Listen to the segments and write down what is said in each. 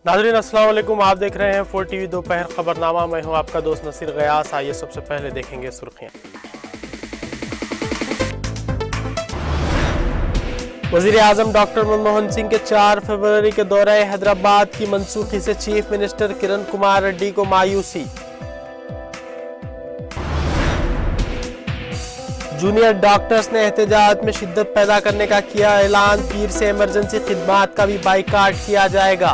नाज़रीन अस्सलाम वालेकुम, आप देख रहे हैं 4 TV दोपहर खबरनामा। मैं हूं आपका दोस्त नसीर गयास। आइए सबसे पहले देखेंगे सुर्खियां। वज़ीर आज़म डॉक्टर मनमोहन सिंह के 4 फरवरी के दौरे हैदराबाद की मनसूखी से चीफ मिनिस्टर किरण कुमार रेड्डी को मायूसी। जूनियर डॉक्टर्स ने एहतजाज में शिद्दत पैदा करने का किया ऐलान। पीर से इमरजेंसी खिदमात का भी बाइकाट किया जाएगा।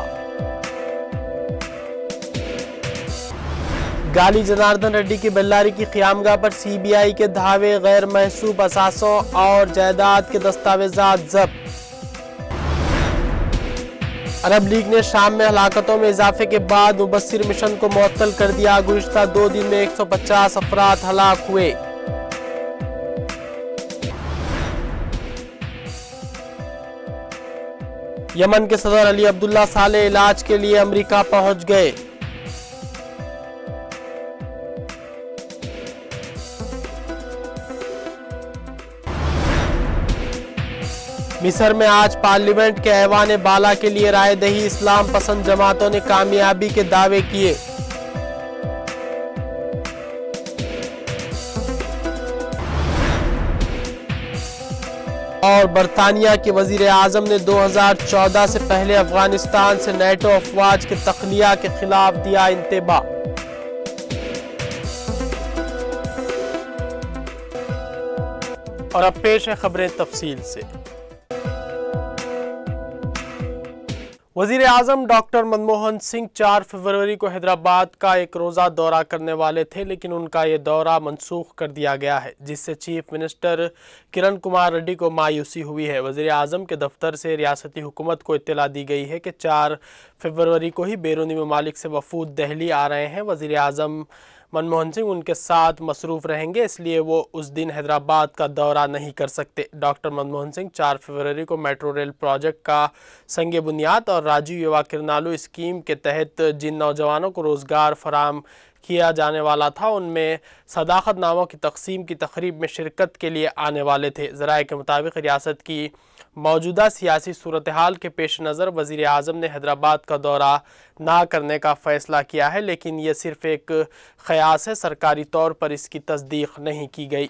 गाली जनार्दन रेड्डी की बेल्लारी की क़ियामगाह पर CBI के धावे, गैर महसूब असासों और जायदाद के दस्तावेजात जब्त। अरब लीग ने शाम में हलाकतों में इजाफे के बाद मुबस्सिर मिशन को मुअत्तल कर दिया। गुज़िश्ता 2 दिन में 150 अफराद हलाक हुए। यमन के सदर अली अब्दुल्ला साले इलाज के लिए अमेरिका पहुंच गए। मिस्र में आज पार्लियामेंट के ऐवान बाला के लिए राय दही। इस्लाम पसंद जमातों ने कामयाबी के दावे किए। और बरतानिया के वजीर आजम ने 2014 से पहले अफगानिस्तान से नेटो अफवाज के तख्लिया के खिलाफ दिया इंतबा। और अब पेश है खबरें तफसील से। वज़ीर आज़म डॉक्टर मनमोहन सिंह 4 फरवरी को हैदराबाद का एक रोज़ा दौरा करने वाले थे, लेकिन उनका ये दौरा मनसूख कर दिया गया है, जिससे चीफ मिनिस्टर किरण कुमार रेड्डी को मायूसी हुई है। वज़ीर आज़म के दफ्तर से रियासती हुकूमत को इत्तला दी गई है कि 4 फरवरी को ही बैरूनी ममालिक से वफूद दिल्ली आ रहे हैं। वज़ीर आज़म मनमोहन सिंह उनके साथ मसरूफ़ रहेंगे, इसलिए वो उस दिन हैदराबाद का दौरा नहीं कर सकते। डॉक्टर मनमोहन सिंह 4 फरवरी को मेट्रो रेल प्रोजेक्ट का संग बुनियाद और राजीव युवा किरणालू स्कीम के तहत जिन नौजवानों को रोज़गार फराम किया जाने वाला था, उनमें सदाकत नामों की तकसीम की तकरीब में शिरकत के लिए आने वाले थे। ज़राए के मुताबिक रियासत की मौजूदा सियासी सूरत हाल के पेश नज़र वज़ीर आज़म ने हैदराबाद का दौरा ना करने का फ़ैसला किया है, लेकिन यह सिर्फ़ एक ख़यास है, सरकारी तौर पर इसकी तस्दीक नहीं की गई।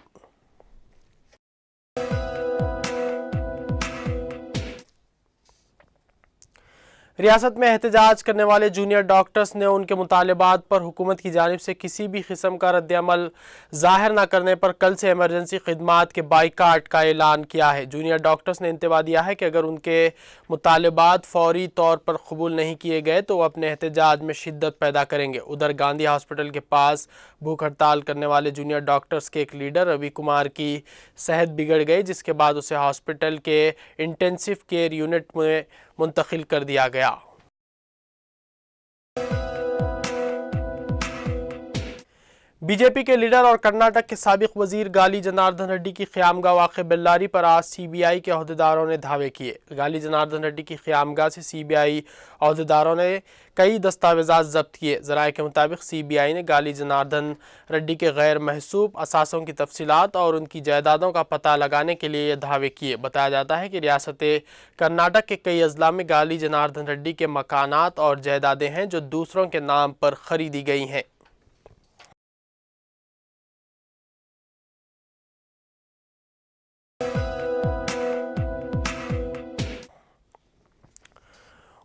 रियासत में एहतजाज करने वाले जूनियर डॉक्टर्स ने उनके मुतालबात पर हुकूमत की जानिब से किसी भी किस्म का रद्द-ए-अमल ज़ाहिर न करने पर कल से इमरजेंसी खिदमात के बाइकाट का ऐलान किया है। जूनियर डॉक्टर्स ने इंतबा दिया है कि अगर उनके मुतालबात फौरी तौर पर कबूल नहीं किए गए तो वो अपने एहतजाज में शिद्दत पैदा करेंगे। उधर गांधी हॉस्पिटल के पास भूख हड़ताल करने वाले जूनियर डॉक्टर्स के एक लीडर रवि कुमार की सेहत बिगड़ गई, जिसके बाद उसे हॉस्पिटल के इंटेंसिव केयर यूनिट में मुंतकिल कर दिया गया। बीजेपी के लीडर और कर्नाटक के साबिक वजीर गाली जनार्दन रेड्डी की क़ियामगाह वाक़ बेल्लारी पर आज CBI के अहदेदारों ने धावे किए। गाली जनार्दन रेड्डी की क़ियामगाह से CBI अहदेदारों ने कई दस्तावेज़ात ज़ब्त किए। ज़राए के मुताबिक CBI ने गाली जनार्दन रेड्डी के गैर महसूब असासों की तफसीलात और उनकी जायदादों का पता लगाने के लिए ये धावे किए। बताया जाता है कि रियासत कर्नाटक के कई अजला में गाली जनार्दन रेड्डी के मकानात और जायदादें हैं जो दूसरों के नाम पर ख़रीदी गई हैं।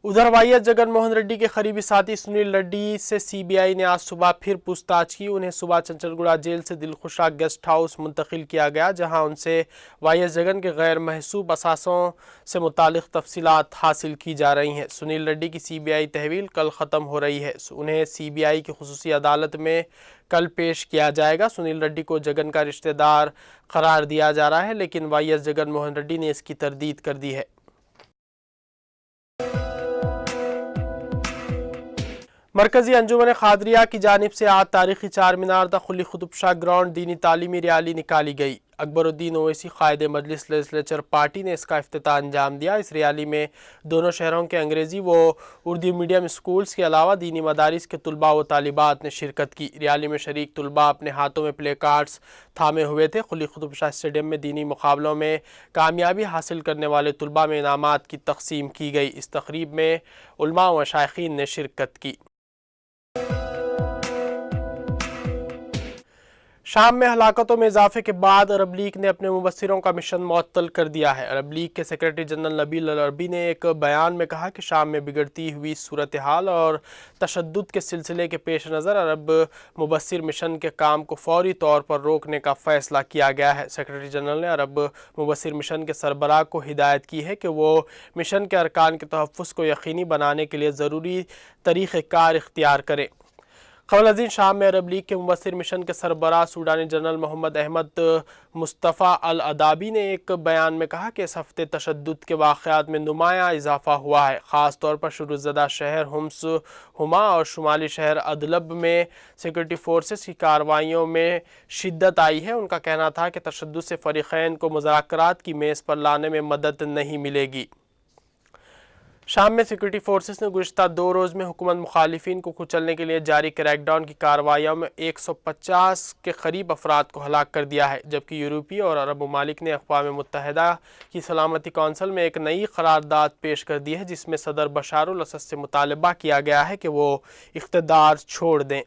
उधर YS जगन मोहन रेड्डी के करीबी साथी सुनील रेड्डी से CBI ने आज सुबह फिर पूछताछ की। उन्हें सुबह चंचलगुड़ा जेल से दिलखुशा गेस्ट हाउस मुंतकिल किया गया, जहां उनसे YS जगन के गैर महसूब असासों से मुतालिक तफसीलात हासिल की जा रही हैं। सुनील रेड्डी की CBI तहवील कल ख़त्म हो रही है। उन्हें CBI की खुसूसी अदालत में कल पेश किया जाएगा। सुनील रेड्डी को जगन का रिश्तेदार करार दिया जा रहा है, लेकिन YS जगन मोहन रेड्डी ने इसकी तरदीद कर दी है। मरकज़ी अंजुमन क़ादरिया की जानिब से आज तारीख़ी 4 मीनार तक खुली कुतुब शाह ग्राउंड दीनी तालीमी रैली निकाली गई। अकबरुद्दीन ओवैसी कायद मजलिस लेजिस्लेचर पार्टी ने इसका इफ्तिताह अंजाम दिया। इस रैली में दोनों शहरों के अंग्रेज़ी व उर्दू मीडियम स्कूल्स के अलावा दीनी मदारिस के तुलबा व तालिबात ने शिरकत की। रैली में शरीक तुलबा अपने हाथों में प्ले कार्ड्स थामे हुए थे। कुली कुतुब शाह स्टेडियम में दीनी मुकाबलों में कामयाबी हासिल करने वाले तुलबा में इनामात की तकसीम की गई। इस तकरीब में उलमा व शायखीन ने शिरकत की। शाम में हलाकतों में इजाफे के बाद अरब लीग ने अपने मुबस्सिरों का मिशन मुअत्तल कर दिया है। अरब लीग के सेक्रेटरी जनरल नबील अल-अरबी ने एक बयान में कहा कि शाम में बिगड़ती हुई सूरत हाल और तशद्दुद के सिलसिले के पेश नज़र अरब मुबस्सिर मिशन के काम को फौरी तौर पर रोकने का फ़ैसला किया गया है। सेक्रेटरी जनरल ने अरब मुबस्सिर मिशन के सरबराह को हिदायत की है कि वो मिशन के अरकान के तहफ़्फ़ुज़ को यकीनी बनाने के लिए ज़रूरी तरीक़ेकार इख्तियार करें। क़ब्ल अज़ीं शाम में अरब लीग के मुबस्सिर मिशन के सरबराह सूडानी जनरल मोहम्मद अहमद मुस्तफ़ा अल अदाबी ने एक बयान में कहा कि इस हफ्ते तशद्दुद के वाक़यात में नुमायाँ इजाफ़ा हुआ है। ख़ास तौर पर शुरूज़दा शहर हुम्स, हुमा और शुमाली शहर अदलब में सिक्योरिटी फोर्सेस की कार्रवाइयों में शिद्दत आई है। उनका कहना था कि तशद्दुद से फ़रीक़ैन को मुज़ाकरात की मेज़ पर लाने में मदद नहीं मिलेगी। शाम में सिक्योरिटी फोर्सेस ने गुज़िश्ता 2 रोज़ में हुकूमत मुखालिफिन को कुचलने के लिए जारी क्रैकडाउन की कार्रवाइयों में 150 के करीब अफराद को हलाक कर दिया है, जबकि यूरोपीय और अरब ममालिक ने अक़वाम मुत्तहिदा की सलामती कौंसिल में एक नई करारदाद पेश कर दी है, जिसमें सदर बशार अल असद से मुतालबा किया गया है कि वो इख्तिदार छोड़ दें।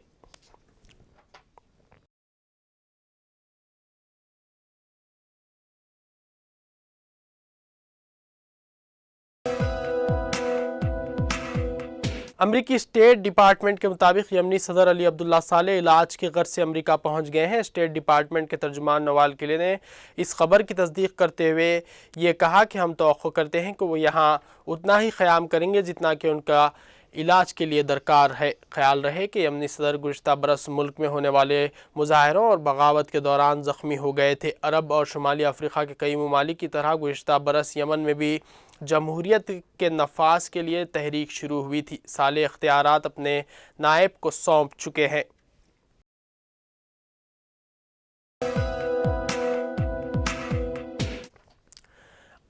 अमरीकी स्टेट डिपार्टमेंट के मुताबिक यमनी सदर अली अब्दुल्ला सालेह इलाज की गर्ज से अमरीका पहुंच गए हैं। स्टेट डिपार्टमेंट के तर्जुमान नवाल किले ने इस खबर की तस्दीक करते हुए ये कहा कि हम तवक्को करते हैं कि वो यहाँ उतना ही क़याम करेंगे जितना कि उनका इलाज के लिए दरकार है। ख्याल रहे कि यमनी सदर गुज़िश्ता बरस मुल्क में होने वाले मुजाहरों और बगावत के दौरान ज़ख्मी हो गए थे। अरब और शुमाली अफ्रीका के कई ममालिक की तरह गुज़िश्ता बरस यमन में भी जमहूरियत के नफाज के लिए तहरीक शुरू हुई थी। साले इख्तियारात अपने नायब को सौंप चुके हैं।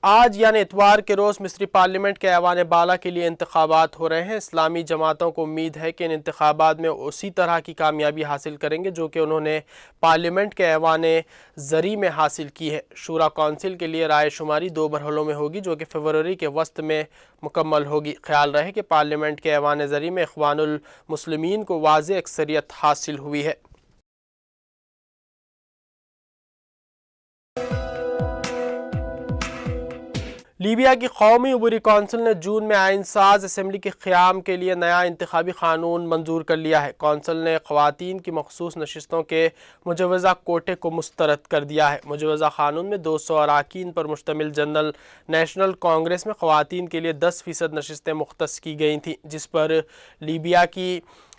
आज यानी इतवार के रोज़ मिस्री पार्लियामेंट के ऐवान बाला के लिए इंतखाबात हो रहे हैं। इस्लामी जमातों को उम्मीद है कि इन इंतखाबात में उसी तरह की कामयाबी हासिल करेंगे जो कि उन्होंने पार्लियामेंट के ऐवान ज़री में हासिल की है। शूरा कौंसिल के लिए राय शुमारी 2 मरहलों में होगी जो कि फरवरी के वस्त में मुकम्मल होगी। ख्याल रहे कि पार्लियामेंट के ऐवान ज़री में इख्वानुल मुस्लिमीन को वाज़ेह अक्सरियत हासिल हुई है। लीबिया की कौमी अबूरी कौंसिल ने जून में आइन साज असम्बली के क़याम के लिए नया इंतखाबी क़ानून मंजूर कर लिया है। कौंसिल ने ख़वातीन की मखसूस नशिस्तों के मुजवज़ा कोटे को मुस्तरद कर दिया है। मुजवज़ा क़ानून में 200 अरकान पर मुश्तमिल जनरल नेशनल कांग्रेस में ख़वातीन के लिए 10% नशिस्तें मुख्तस की गई थीं, जिस पर लीबिया की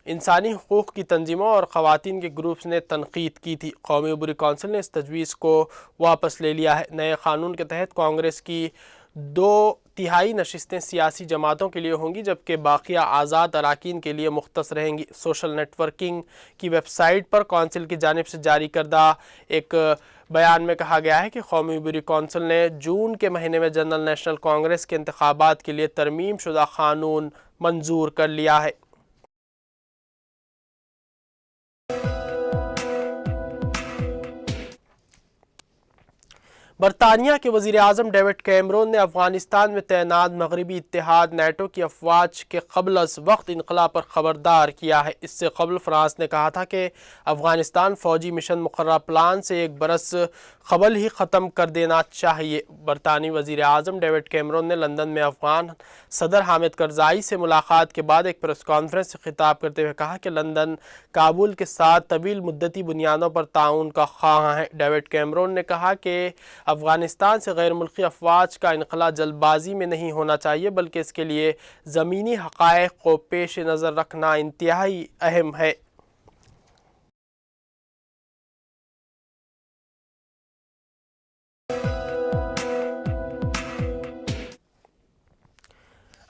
इंसानी हुकूक़ की तंजीमों और ख़वातीन के ग्रुप्स ने तनकीद की थी। कौमी अबूरी कौंसिल ने इस तजवीज़ को वापस ले लिया है। नए क़ानून के तहत कांग्रेस की 2/3 नशिस्तें सियासी जमातों के लिए होंगी, जबकि बाकिया आज़ाद अरकान के लिए मुख्तस रहेंगी। सोशल नेटवर्किंग की वेबसाइट पर कौंसिल की जानिब से जारी करदा एक बयान में कहा गया है कि कौमी अबूरी कौंसिल ने जून के महीने में जनरल नेशनल कांग्रेस के इंतखाबात के लिए तरमीम शुदा क़ानून मंजूर कर लिया है। बरतानिया के वज़ीर आज़म डेविड कैमरून ने अफ़गानिस्तान में तैनात मगरबी इत्तेहाद नेटो की अफवाज के क़ब्ल अज़ वक्त इनक़लाब पर ख़बरदार किया है। इससे क़ब्ल फ्रांस ने कहा था कि अफ़गानिस्तान फ़ौजी मिशन मुक़र्रर प्लान से 1 बरस क़बल ही ख़त्म कर देना चाहिए। बरतानी वज़ीर आज़म डेविड कैमरून ने लंदन में अफ़गान सदर हामिद करज़ाई से मुलाकात के बाद एक प्रेस कॉन्फ्रेंस से खिताब करते हुए कहा कि लंदन काबुल के साथ तवील मुद्दती बुनियादों पर ताउन का ख़्वाह है। डेविड कैमरून ने कहा कि अफ़गानिस्तान से गैर मुल्की अफवाज का इनखला जल्दबाजी में नहीं होना चाहिए, बल्कि इसके लिए ज़मीनी हक़ाइक़ को पेश नज़र रखना इंतहाई अहम है।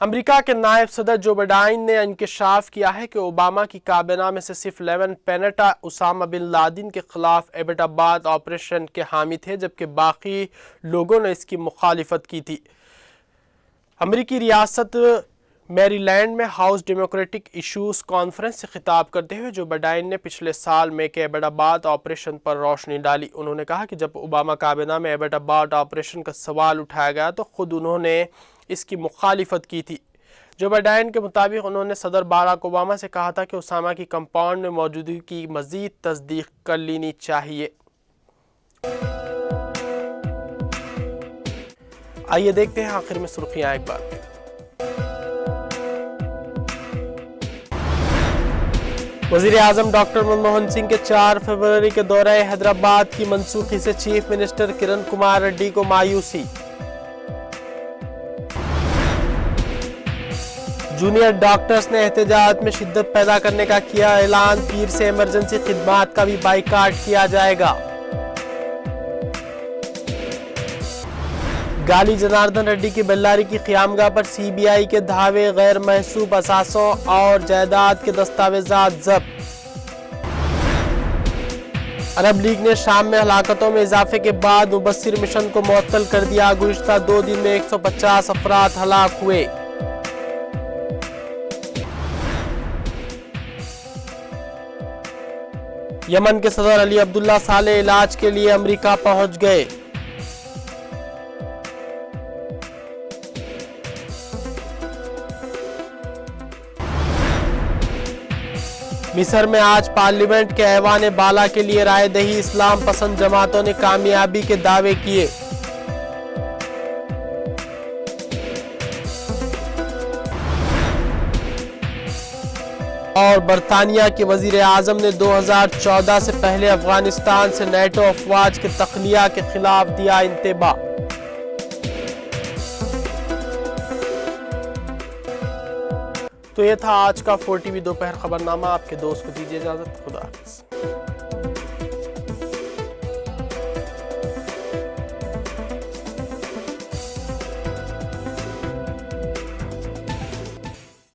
امریکہ کے نائب صدر جو بائیڈن نے انکشاف کیا ہے کہ اوباما کی کابینہ میں سے صرف 11 سینیٹر اسامہ بن لادن کے خلاف ایبٹ آباد آپریشن کے حامی تھے، جبکہ باقی لوگوں نے اس کی مخالفت کی تھی۔ امریکی ریاست میری لینڈ میں ہاؤس ڈیموکریٹک ایشوز کانفرنس سے خطاب کرتے ہوئے جو بائیڈن نے پچھلے سال میں کے ایبٹ آباد آپریشن پر روشنی ڈالی۔ انہوں نے کہا کہ جب اوباما کابینہ میں ایبٹ آباد آپریشن کا سوال اٹھایا گیا تو خود انہوں نے اس کی مخالفت کی تھی۔ جو بائیڈن کے مطابق انہوں نے صدر باراک اوباما سے کہا تھا کہ اسامہ کی کمپاؤنڈ میں موجودگی کی مزید تصدیق کر لینی چاہیے۔ آئیے دیکھتے ہیں آخر میں سرخیاں ایک بار۔ وزیر اعظم ڈاکٹر منموہن سنگھ کے 4 فروری کے دورہ حیدرآباد کی منسوخی سے چیف منسٹر کرن کمار ریڈی کو مایوسی۔ جونیئر ڈاکٹرز نے احتجاج میں شدت پیدا کرنے کا کیا اعلان، پیر سے ایمرجنسی خدمات کا بھی بائیکاٹ کیا جائے گا۔ گالی جناردن ریڈی کی بیلاری کی قیامگاہ پر سی بی آئی کے دعوے، غیر محسوب اثاثوں اور جائیداد کے دستاویزات ضبط۔ عرب لیگ نے شام میں ہلاکتوں میں اضافے کے بعد مبصر مشن کو معطل کر دیا، گزشتہ 2 دن میں 150 افراد ہلاک ہوئے۔ یمن کے صدر علی عبداللہ صالح علاج کے لیے امریکہ پہنچ گئے۔ مصر میں آج پارلیمنٹ کے ایوان بالا کے لیے رائے دہی، اسلام پسند جماعتوں نے کامیابی کے دعوے کیے۔ اور برطانیہ کے وزیر اعظم نے 2014 سے پہلے افغانستان سے نیٹو افواج کے تخلیہ کے خلاف دیا انتباہ۔ تو یہ تھا آج کا 4 ٹی وی دوپہر خبرنامہ۔ آپ کے دوست کو دیجیے اجازت، خدا حافظ۔